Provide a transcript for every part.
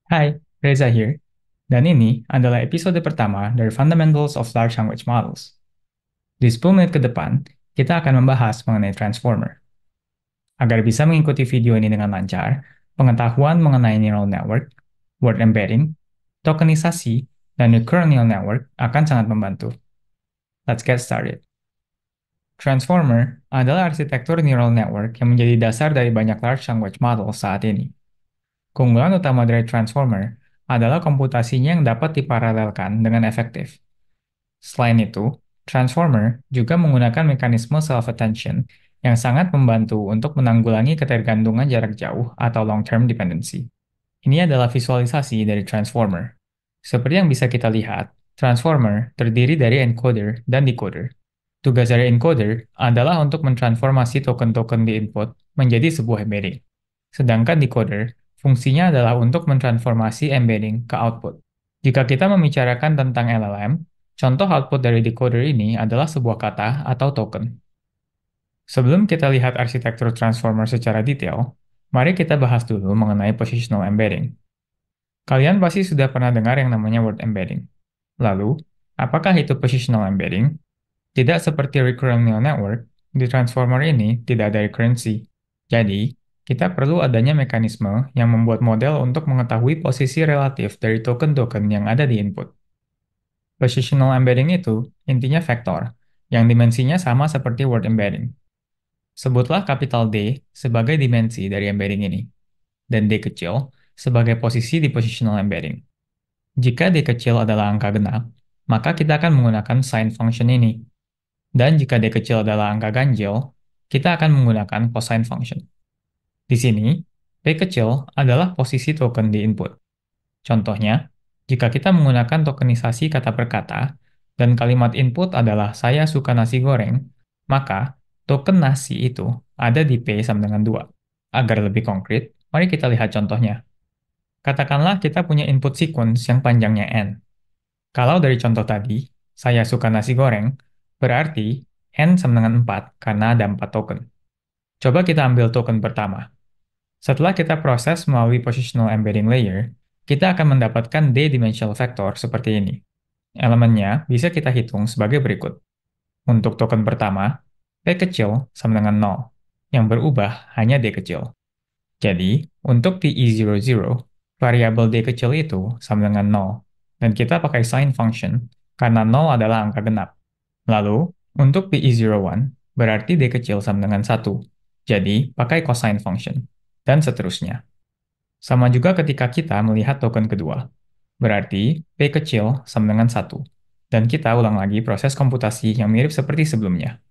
Hai, Reza here. Dan ini adalah episode pertama dari Fundamentals of Large Language Models. Di 10 menit ke depan, kita akan membahas mengenai Transformer. Agar bisa mengikuti video ini dengan lancar, pengetahuan mengenai neural network, word embedding, tokenisasi, dan recurrent neural network akan sangat membantu. Let's get started. Transformer adalah arsitektur neural network yang menjadi dasar dari banyak large language model saat ini. Keunggulan utama dari Transformer adalah komputasinya yang dapat diparalelkan dengan efektif. Selain itu, Transformer juga menggunakan mekanisme self-attention yang sangat membantu untuk menanggulangi ketergantungan jarak jauh atau long-term dependency. Ini adalah visualisasi dari Transformer. Seperti yang bisa kita lihat, Transformer terdiri dari encoder dan decoder. Tugas dari encoder adalah untuk mentransformasi token-token di input menjadi sebuah embedding. Sedangkan decoder, fungsinya adalah untuk mentransformasi embedding ke output. Jika kita membicarakan tentang LLM, contoh output dari decoder ini adalah sebuah kata atau token. Sebelum kita lihat arsitektur transformer secara detail, mari kita bahas dulu mengenai positional embedding. Kalian pasti sudah pernah dengar yang namanya word embedding. Lalu, apakah itu positional embedding? Tidak seperti recurrent neural network, di transformer ini tidak ada recurrency. Jadi, kita perlu adanya mekanisme yang membuat model untuk mengetahui posisi relatif dari token-token yang ada di input. Positional embedding itu intinya vektor, yang dimensinya sama seperti word embedding. Sebutlah kapital D sebagai dimensi dari embedding ini, dan D kecil sebagai posisi di positional embedding. Jika D kecil adalah angka genap, maka kita akan menggunakan sign function ini. Dan jika D kecil adalah angka ganjil, kita akan menggunakan cosine function. Di sini, P kecil adalah posisi token di input. Contohnya, jika kita menggunakan tokenisasi kata per kata, dan kalimat input adalah saya suka nasi goreng, maka token nasi itu ada di P sama dengan 2. Agar lebih konkret, mari kita lihat contohnya. Katakanlah kita punya input sequence yang panjangnya N. Kalau dari contoh tadi, saya suka nasi goreng, berarti N sama dengan 4 karena ada 4 token. Coba kita ambil token pertama. Setelah kita proses melalui positional embedding layer, kita akan mendapatkan D-dimensional vector seperti ini. Elemennya bisa kita hitung sebagai berikut. Untuk token pertama, P kecil sama dengan 0, yang berubah hanya D kecil. Jadi, untuk TE00, variabel D kecil itu sama dengan 0, dan kita pakai sign function karena 0 adalah angka genap. Lalu, untuk PE01, berarti D kecil sama dengan 1, jadi pakai cosine function, dan seterusnya. Sama juga ketika kita melihat token kedua, berarti P kecil sama dengan 1, dan kita ulang lagi proses komputasi yang mirip seperti sebelumnya.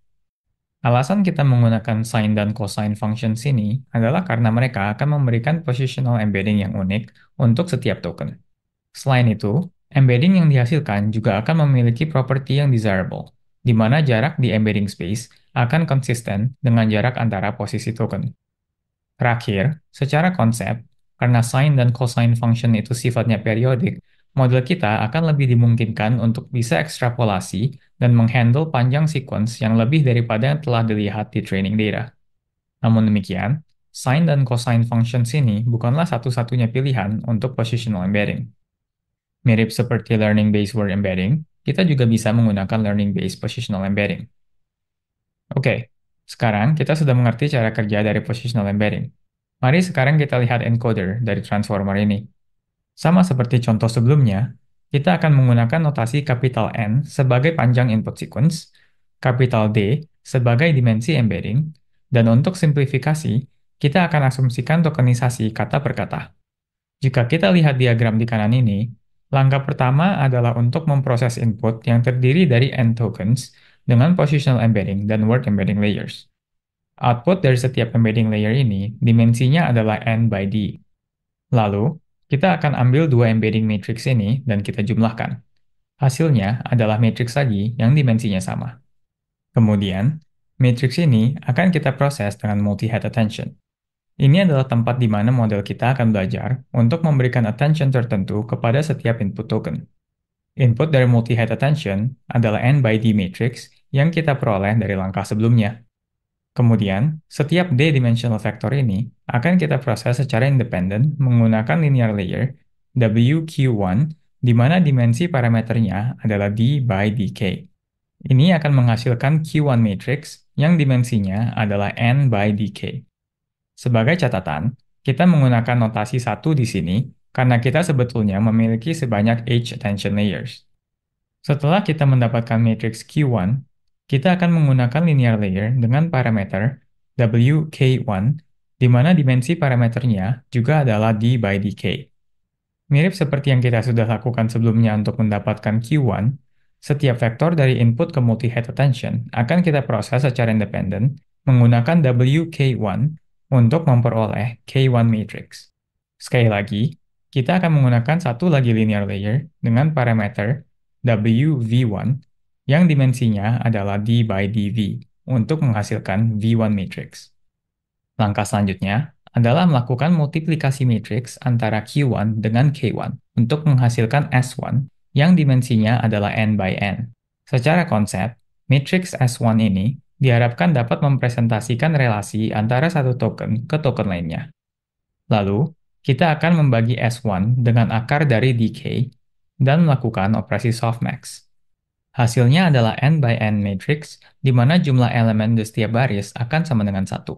Alasan kita menggunakan sine dan cosine function sini adalah karena mereka akan memberikan positional embedding yang unik untuk setiap token. Selain itu, embedding yang dihasilkan juga akan memiliki properti yang desirable, di mana jarak di embedding space akan konsisten dengan jarak antara posisi token. Terakhir, secara konsep, karena sine dan cosine function itu sifatnya periodik, model kita akan lebih dimungkinkan untuk bisa ekstrapolasi dan menghandle panjang sequence yang lebih daripada yang telah dilihat di training data. Namun demikian, sine dan cosine functions ini bukanlah satu-satunya pilihan untuk positional embedding. Mirip seperti learning-based word embedding, kita juga bisa menggunakan learning-based positional embedding. Oke, sekarang kita sudah mengerti cara kerja dari positional embedding. Mari sekarang kita lihat encoder dari transformer ini. Sama seperti contoh sebelumnya, kita akan menggunakan notasi kapital N sebagai panjang input sequence, kapital D sebagai dimensi embedding, dan untuk simplifikasi, kita akan asumsikan tokenisasi kata per kata. Jika kita lihat diagram di kanan ini, langkah pertama adalah untuk memproses input yang terdiri dari N tokens dengan positional embedding dan word embedding layers. Output dari setiap embedding layer ini dimensinya adalah N by D. Lalu, kita akan ambil dua embedding matrix ini dan kita jumlahkan. Hasilnya adalah matrix lagi yang dimensinya sama. Kemudian, matrix ini akan kita proses dengan multi-head attention. Ini adalah tempat di mana model kita akan belajar untuk memberikan attention tertentu kepada setiap input token. Input dari multi-head attention adalah N by D matrix yang kita peroleh dari langkah sebelumnya. Kemudian, setiap D-dimensional vector ini akan kita proses secara independen menggunakan linear layer WQ1, di mana dimensi parameternya adalah D by dk. Ini akan menghasilkan Q1 matrix yang dimensinya adalah N by dk. Sebagai catatan, kita menggunakan notasi 1 di sini karena kita sebetulnya memiliki sebanyak H attention layers. Setelah kita mendapatkan matriks Q1, kita akan menggunakan linear layer dengan parameter WK1, di mana dimensi parameternya juga adalah D by dk. Mirip seperti yang kita sudah lakukan sebelumnya untuk mendapatkan Q1, setiap vektor dari input ke multi-head attention akan kita proses secara independen menggunakan WK1 untuk memperoleh K1 matrix. Sekali lagi, kita akan menggunakan satu lagi linear layer dengan parameter WV1 yang dimensinya adalah D by dV untuk menghasilkan V1 matrix. Langkah selanjutnya adalah melakukan multiplikasi matriks antara Q1 dengan K1 untuk menghasilkan S1 yang dimensinya adalah N by N. Secara konsep, matriks S1 ini diharapkan dapat mempresentasikan relasi antara satu token ke token lainnya. Lalu, kita akan membagi S1 dengan akar dari dk dan melakukan operasi softmax. Hasilnya adalah N by N matrix, di mana jumlah elemen di setiap baris akan sama dengan 1.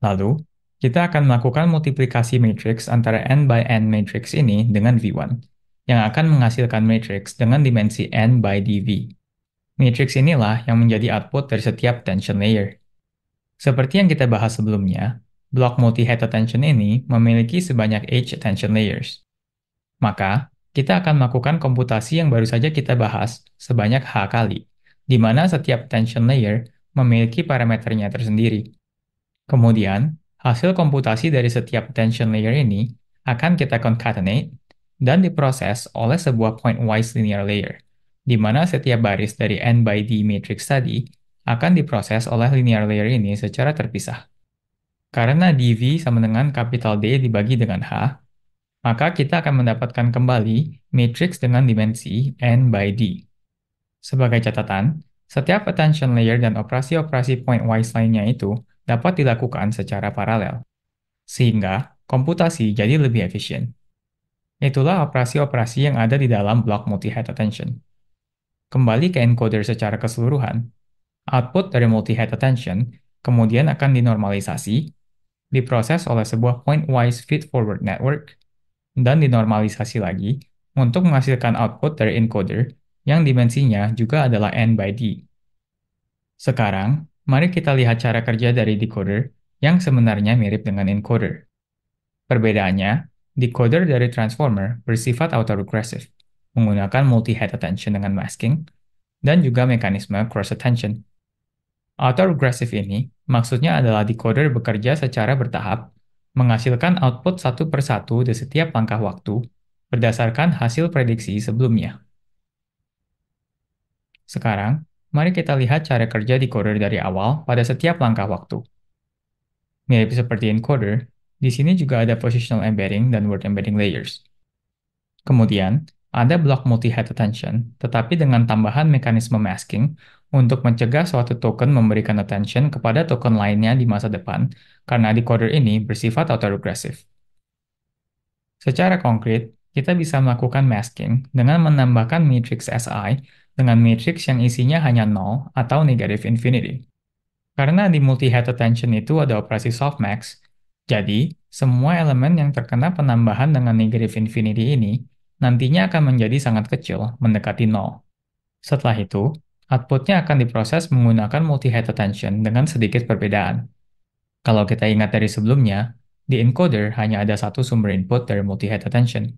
Lalu, kita akan melakukan multiplikasi matriks antara N by N matrix ini dengan V1, yang akan menghasilkan matriks dengan dimensi N by dV. Matriks inilah yang menjadi output dari setiap attention layer. Seperti yang kita bahas sebelumnya, blok multi-head attention ini memiliki sebanyak H attention layers. Maka, kita akan melakukan komputasi yang baru saja kita bahas sebanyak H kali, di mana setiap attention layer memiliki parameternya tersendiri. Kemudian, hasil komputasi dari setiap attention layer ini akan kita concatenate dan diproses oleh sebuah pointwise linear layer, di mana setiap baris dari N by D matrix tadi akan diproses oleh linear layer ini secara terpisah. Karena dV sama dengan kapital D dibagi dengan H, maka kita akan mendapatkan kembali matriks dengan dimensi N by D. Sebagai catatan, setiap attention layer dan operasi-operasi pointwise lainnya itu dapat dilakukan secara paralel, sehingga komputasi jadi lebih efisien. Itulah operasi-operasi yang ada di dalam blok multi-head attention. Kembali ke encoder secara keseluruhan, output dari multi-head attention kemudian akan dinormalisasi, diproses oleh sebuah pointwise feed-forward network, dan dinormalisasi lagi untuk menghasilkan output dari encoder yang dimensinya juga adalah N by D. Sekarang, mari kita lihat cara kerja dari decoder yang sebenarnya mirip dengan encoder. Perbedaannya, decoder dari transformer bersifat autoregressive, menggunakan multi-head attention dengan masking, dan juga mekanisme cross-attention. Autoregressive ini maksudnya adalah decoder bekerja secara bertahap, menghasilkan output satu persatu di setiap langkah waktu, berdasarkan hasil prediksi sebelumnya. Sekarang, mari kita lihat cara kerja decoder dari awal pada setiap langkah waktu. Mirip seperti encoder, di sini juga ada positional embedding dan word embedding layers. Kemudian, ada blok multi-head attention, tetapi dengan tambahan mekanisme masking untuk mencegah suatu token memberikan attention kepada token lainnya di masa depan, karena decoder ini bersifat autoregressive. Secara konkret, kita bisa melakukan masking dengan menambahkan matriks Si dengan matriks yang isinya hanya 0 atau negative infinity. Karena di multi-head attention itu ada operasi softmax, jadi semua elemen yang terkena penambahan dengan negative infinity ini nantinya akan menjadi sangat kecil, mendekati 0. Setelah itu, outputnya akan diproses menggunakan multi-head attention dengan sedikit perbedaan. Kalau kita ingat dari sebelumnya, di encoder hanya ada satu sumber input dari multi-head attention.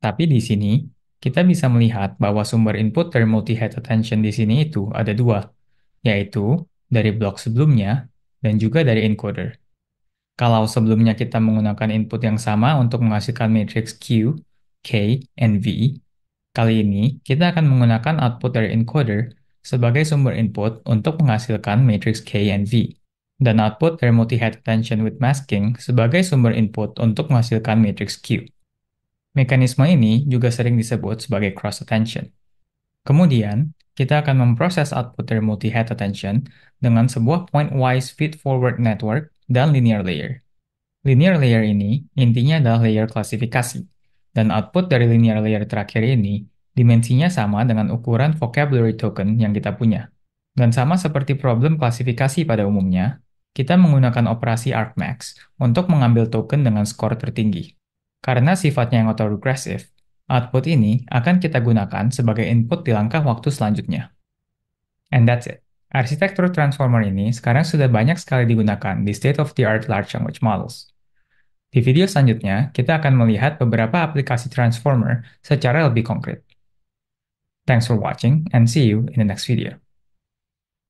Tapi di sini, kita bisa melihat bahwa sumber input dari multi-head attention di sini itu ada dua, yaitu dari blok sebelumnya dan juga dari encoder. Kalau sebelumnya kita menggunakan input yang sama untuk menghasilkan matriks Q, K, and V, kali ini kita akan menggunakan output dari encoder sebagai sumber input untuk menghasilkan matriks K and V, dan output dari multi-head attention with masking sebagai sumber input untuk menghasilkan matriks Q. Mekanisme ini juga sering disebut sebagai cross-attention. Kemudian, kita akan memproses output dari multi-head attention dengan sebuah pointwise feed-forward network dan linear layer. Linear layer ini intinya adalah layer klasifikasi, Dan output dari linear layer terakhir ini, dimensinya sama dengan ukuran vocabulary token yang kita punya. Dan sama seperti problem klasifikasi pada umumnya, kita menggunakan operasi argmax untuk mengambil token dengan skor tertinggi. Karena sifatnya yang autoregressive, output ini akan kita gunakan sebagai input di langkah waktu selanjutnya. And that's it. Arsitektur transformer ini sekarang sudah banyak sekali digunakan di state-of-the-art large language models. Di video selanjutnya, kita akan melihat beberapa aplikasi transformer secara lebih konkret. Thanks for watching and see you in the next video.